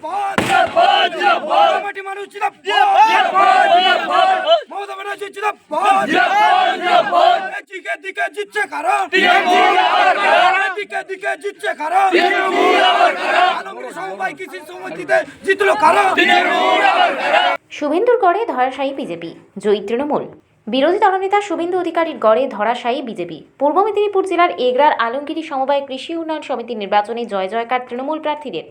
জিন্দাবাদ মাটি মানুষ জিন্দাবাদ মমতা ব্যানার্জি জিন্দাবাদ দিকে দিকে জিতছে কারা দিকে দিকে জিতছে কারা আলমগীর সমবায় কৃষি সমিতিতে জিতলো কারা। শুভেন্দুর গড়ে ধরাশায়ী বিজেপি, জয়ী তৃণমূল। বিরোধী দলনেতা শুভেন্দু অধিকারীর গড়ে ধরাশায়ী বিজেপি। পূর্ব মেদিনীপুর জেলার এগরার আলমগীর সমবায় কৃষি উন্নয়ন সমিতির নির্বাচনে জয় জয়কার তৃণমূল প্রার্থীদের।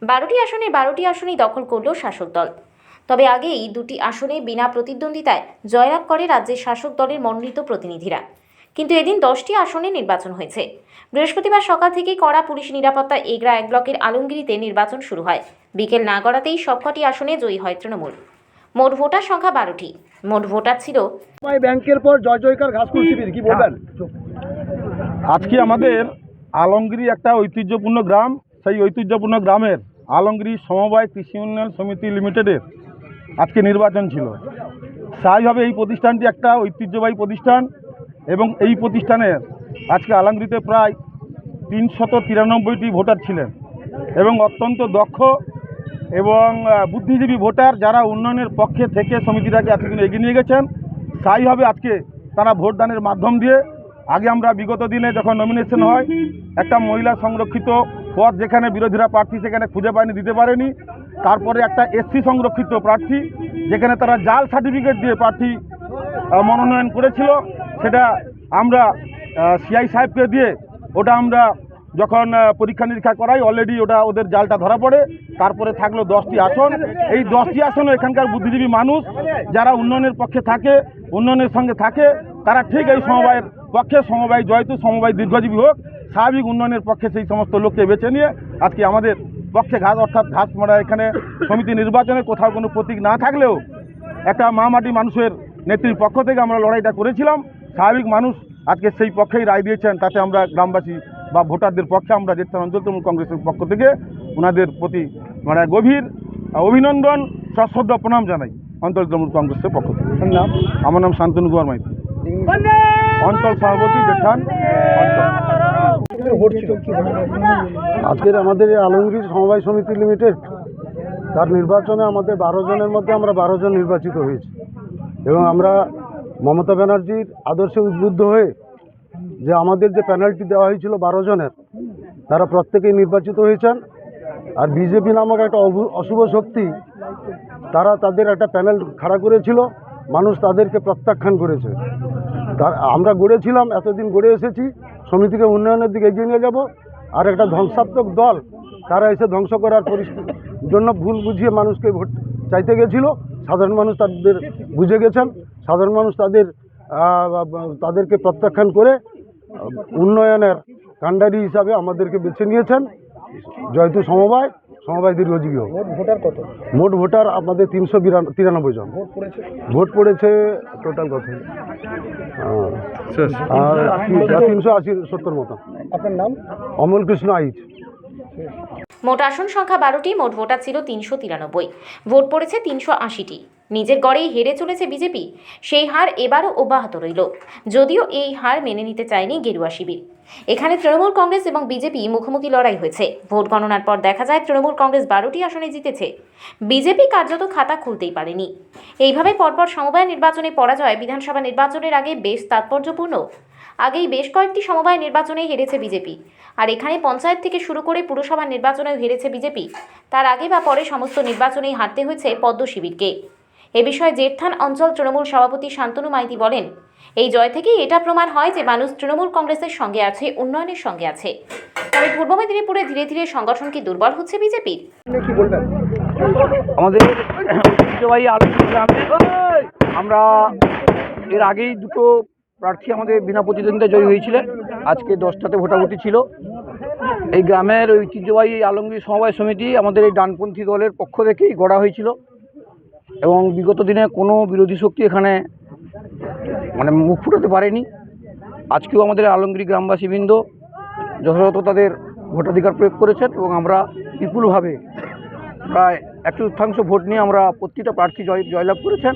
12টি আসনে 12টি আসনেই দখল করল শাসক দল। তবে আগেই 2টি আসনে বিনা প্রতিদ্বন্দ্বিতায় জয়লাভ করে রাজ্যের শাসক দলের মনোনীত প্রতিনিধিরা। কিন্তু এদিন 10টি আসনে নির্বাচন হয়েছে। বৃহস্পতিবার সকাল থেকেই কড়া পুলিশ নিরাপত্তা এগরা 1 ব্লকের আলমগীরিতে নির্বাচন শুরু হয়। বিকেল না গড়াতেই সবকটি আসনে জয়ী হয় তৃণমূল। মোট ভোটার সংখ্যা 12টি। মোট ভোটার ছিল ব্যাংকের পর জয় জয়কার ঘাসফুল শিবির, কি বলবেন? আজকে আমাদের আলমগিরি একটা ঐতিহ্যপূর্ণ গ্রাম। সেই ঐতিহ্যপূর্ণ গ্রামের আলমগিরি সমবায় কৃষি উন্নয়ন সমিতি লিমিটেডের আজকে নির্বাচন ছিল। স্বাভাবিকভাবে এই প্রতিষ্ঠানটি একটা ঐতিহ্যবাহী প্রতিষ্ঠান এবং এই প্রতিষ্ঠানের আজকে আলমগিরিতে প্রায় 393টি ভোটার ছিলেন এবং অত্যন্ত দক্ষ এবং বুদ্ধিজীবী ভোটার যারা উন্নয়নের পক্ষে থেকে সমিতিটাকে এতদিন এগিয়ে নিয়ে গেছেন। স্থায়ীভাবে আজকে তারা ভোটদানের মাধ্যম দিয়ে, আগে আমরা বিগত দিনে যখন নমিনেশন হয় একটা মহিলা সংরক্ষিত পদ যেখানে বিরোধীরা প্রার্থী সেখানে খুঁজে পায়নি, দিতে পারেনি, তারপরে একটা এসসি সংরক্ষিত প্রার্থী যেখানে তারা জাল সার্টিফিকেট দিয়ে প্রার্থী মনোনয়ন করেছিল, সেটা আমরা সিআই সাহেবকে দিয়ে ওটা আমরা যখন পরীক্ষা নিরীক্ষা করাই অলরেডি ওটা ওদের জালটা ধরা পড়ে। তারপরে থাকলো 10টি আসন। এই 10টি আসনও এখানকার বুদ্ধিজীবী মানুষ যারা উন্নয়নের পক্ষে থাকে, উন্নয়নের সঙ্গে থাকে, তারা ঠিক এই সমবায়ের পক্ষে, সমবায় জয়তু, সমবায় দীর্ঘজীবী হোক, স্বাভাবিক উন্নয়নের পক্ষে সেই সমস্ত লোককে বেছে নিয়ে আজকে আমাদের পক্ষে ঘাস অর্থাৎ ঘাস মারা এখানে সমিতি নির্বাচনে কোথাও কোনো প্রতীক না থাকলেও একটা মাটি মানুষের নেত্রীর পক্ষ থেকে আমরা লড়াইটা করেছিলাম। স্বাভাবিক মানুষ আজকে সেই পক্ষেই রায় দিয়েছেন। তাতে আমরা গ্রামবাসী বা ভোটারদের পক্ষে আমরা জেঠথা অঞ্চল তৃণমূল কংগ্রেসের পক্ষ থেকে ওনাদের প্রতি গভীর অভিনন্দন, সশ্রদ্ধ প্রণাম জানাই অঞ্চল তৃণমূল কংগ্রেসের পক্ষ থেকে। আমার নাম শান্তনু কুমার মাইতি, অঞ্চল সভাপতি জেঠান অঞ্চল। আজকের আমাদের আলমগীর সমবায় সমিতি লিমিটেড তার নির্বাচনে আমাদের 12 জনের মধ্যে আমরা 12 জন নির্বাচিত হয়েছি এবং আমরা মমতা ব্যানার্জির আদর্শে উদ্বুদ্ধ হয়ে যে আমাদের যে প্যানেলটি দেওয়া হয়েছিল 12 জনের, তারা প্রত্যেকেই নির্বাচিত হয়েছেন। আর বিজেপি নামক একটা অশুভ শক্তি, তারা তাদের একটা প্যানেল খাড়া করেছিল, মানুষ তাদেরকে প্রত্যাখ্যান করেছে। আমরা গড়েছিলাম, এতদিন গড়ে এসেছি, সমিতিকে উন্নয়নের দিকে এগিয়ে নিয়ে যাব। আর একটা ধ্বংসাত্মক দল তারা এসে ধ্বংস করার পরিস্থিতির জন্য ভুল বুঝিয়ে মানুষকে ভোট চাইতে গেছিল। সাধারণ মানুষ তাদের বুঝে গেছেন, সাধারণ মানুষ তাদেরকে প্রত্যাখ্যান করে উন্নয়নের কাণ্ডারি হিসাবে আমাদেরকে বেছে নিয়েছেন। জয়তু সমবায় দীর্ঘজীবী হোক। ভোটার কত? মোট ভোটার আমাদের 393 জন। ভোট পড়েছে টোটাল কত? আর 380-70 মতো। আপনার নাম? অমল কৃষ্ণ আইচ। মোট আসন সংখ্যা 12টি। মোট ভোটার ছিল 393। ভোট পড়েছে 380টি। নিজের গড়েই হেরে চলেছে বিজেপি। সেই হার এবারও অব্যাহত রইল, যদিও এই হার মেনে নিতে চায়নি গেরুয়া শিবির। এখানে তৃণমূল কংগ্রেস এবং বিজেপি মুখোমুখি লড়াই হয়েছে। ভোট গণনার পর দেখা যায় তৃণমূল কংগ্রেস 12টি আসনে জিতেছে। বিজেপি কার্যত খাতা খুলতেই পারেনি। এইভাবে পরপর সমবায় নির্বাচনে পরাজয় বিধানসভা নির্বাচনের আগে বেশ তাৎপর্যপূর্ণ। আগেই বেশ কয়েকটি সমবায় নির্বাচনে হেরেছে বিজেপি। আর এখানে পঞ্চায়েত থেকে শুরু করে পুরসভা নির্বাচনেও হেরেছে বিজেপি। তার আগে বা পরে সমস্ত নির্বাচনেই হারতে হয়েছে পদ্ম শিবিরকে। এ বিষয়ে জেঠথান অঞ্চল তৃণমূল সভাপতি শান্তনু মাইতি বলেন, এই জয় থেকেই এটা প্রমাণ হয় যে মানুষ তৃণমূল কংগ্রেসের সঙ্গে আছে, উন্নয়নের সঙ্গে আছে। তবে পূর্ব মেদিনীপুরে ধীরে ধীরে সংগঠন কি দুর্বল হচ্ছে বিজেপির? কি বলবেন? আমাদের ঐতিহ্যবাহী আলমগীর গ্রামে আমরা এর আগেই 2টো প্রার্থী আমাদের বিনা প্রতিদ্বন্দ্বিতায় জয়ী হয়েছিলেন। আজকে 10টাতে ভোটাভুটি ছিল। এই গ্রামের ঐতিহ্যবাহী আলমগীর সমবায় সমিতি আমাদের এই ডানপন্থী দলের পক্ষ থেকেই গড়া হয়েছিল এবং বিগত দিনে কোনো বিরোধী শক্তি এখানে মুখ ফুটাতে পারেনি। আজকেও আমাদের আলমগীর গ্রামবাসীবৃন্দ যথাযথ তাদের ভোটাধিকার প্রয়োগ করেছেন এবং আমরা বিপুলভাবে প্রায় 1/4 ভোট নিয়ে আমরা প্রতিটা প্রার্থী জয়লাভ করেছেন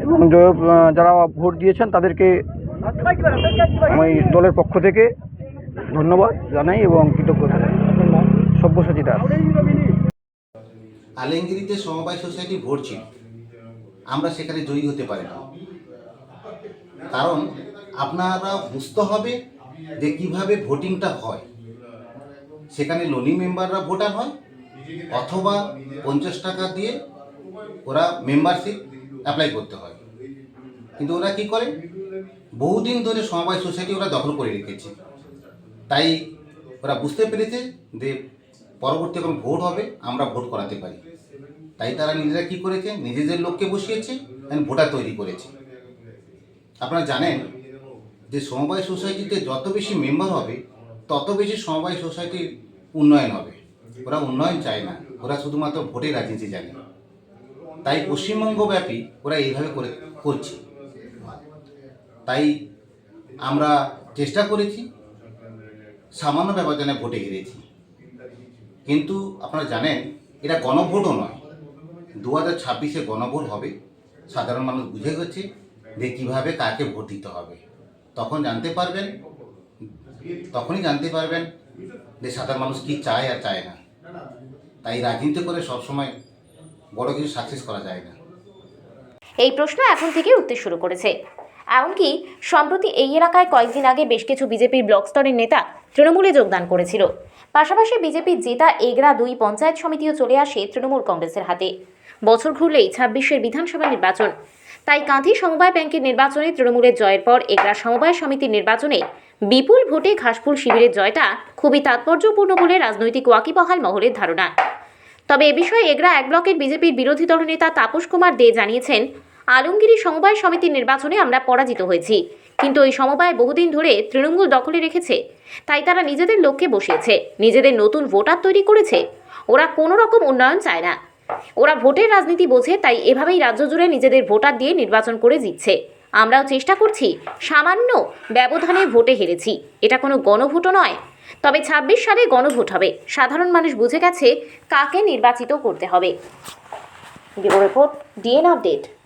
এবং যারা ভোট দিয়েছেন তাদেরকে আমি দলের পক্ষ থেকে ধন্যবাদ জানাই এবং কৃতজ্ঞতা জানাই। সব্যসাচী দাস। আলেঙ্গিরিতে সমবায় সোসাইটি ভোট ছিল, আমরা সেখানে জয়ী হতে পারি না। কারণ আপনারা বুঝতে হবে যে কীভাবে ভোটিংটা হয়। সেখানে লোনি মেম্বাররা ভোটার হয়, অথবা 50 টাকা দিয়ে ওরা মেম্বারশিপ অ্যাপ্লাই করতে হয়। কিন্তু ওরা কি করে, বহুদিন ধরে সমবায় সোসাইটি ওরা দখল করে রেখেছে। তাই ওরা বুঝতে পেরেছে যে পরবর্তী যখন ভোট হবে আমরা ভোট করাতে পারি। তাই তারা নিজেরা কি করেছে, নিজেদের লোককে বসিয়েছে, ভোটার তৈরি করেছে। আপনারা জানেন যে সমবায় সোসাইটিতে যত বেশি মেম্বার হবে তত বেশি সমবায় সোসাইটির উন্নয়ন হবে। ওরা উন্নয়ন চায় না, ওরা শুধুমাত্র ভোটের রাজনীতি জানে। তাই পশ্চিমবঙ্গব্যাপী ওরা এইভাবে করছে। তাই আমরা চেষ্টা করেছি, সামান্য ব্যবধানে ভোটে হেরেছি। কিন্তু আপনারা জানেন এটা গণভোটও নয়, 2026-এ গণভোট হবে। সাধারণ মানুষ বুঝে গেছে যে কীভাবে কাকে ভোট দিতে হবে। তখনই জানতে পারবেন যে সাধারণ মানুষ কী চায় আর চায় না। তাই রাজনীতি করে সবসময় বড় কিছু সাকসেস করা যায় না। এই প্রশ্ন এখন থেকে উঠতে শুরু করেছে। এমনকি সম্প্রতি এই এলাকায় কয়েকদিন আগে বেশ কিছু বিজেপির ব্লক স্তরের নেতা তৃণমূলে যোগদান করেছিল। পাশাপাশি বিজেপির জেতা এগরা 2 পঞ্চায়েত সমিতিও চলে আসে তৃণমূল কংগ্রেসের হাতে। বছর ঘুরলেই 26-এর বিধানসভা নির্বাচন। তাই কাঁথি সমবায় ব্যাংকের নির্বাচনে তৃণমূলের জয়ের পর এগরা সমবায় সমিতির নির্বাচনে বিপুল ভোটে ঘাসফুল শিবিরের জয়টা খুবই তাৎপর্যপূর্ণ বলে রাজনৈতিক ওয়াকিবহাল মহলের ধারণা। তবে এ বিষয়ে এগরা 1 ব্লকের বিজেপির বিরোধী দলনেতা তাপস কুমার দে জানিয়েছেন, আলমগিরি সমবায় সমিতির নির্বাচনে আমরা পরাজিত হয়েছি, কিন্তু ওই সমবায় বহুদিন ধরে তৃণমূল দখলে রেখেছে। তাই তারা নিজেদের লোককে বসিয়েছে, নিজেদের নতুন ভোটার তৈরি করেছে। ওরা কোনো রকম উন্নয়ন চায় না, ওরা ভোটের রাজনীতি বোঝে। তাই এভাবেই রাজ্য জুড়ে নিজেদের ভোটার দিয়ে নির্বাচন করে জিতছে। আমরাও চেষ্টা করছি, সামান্য ব্যবধানে ভোটে হেরেছি, এটা কোনো গণভোটও নয়। তবে 26 সালে গণভোট হবে, সাধারণ মানুষ বুঝে গেছে কাকে নির্বাচিত করতে হবে। Bureau report, DN update.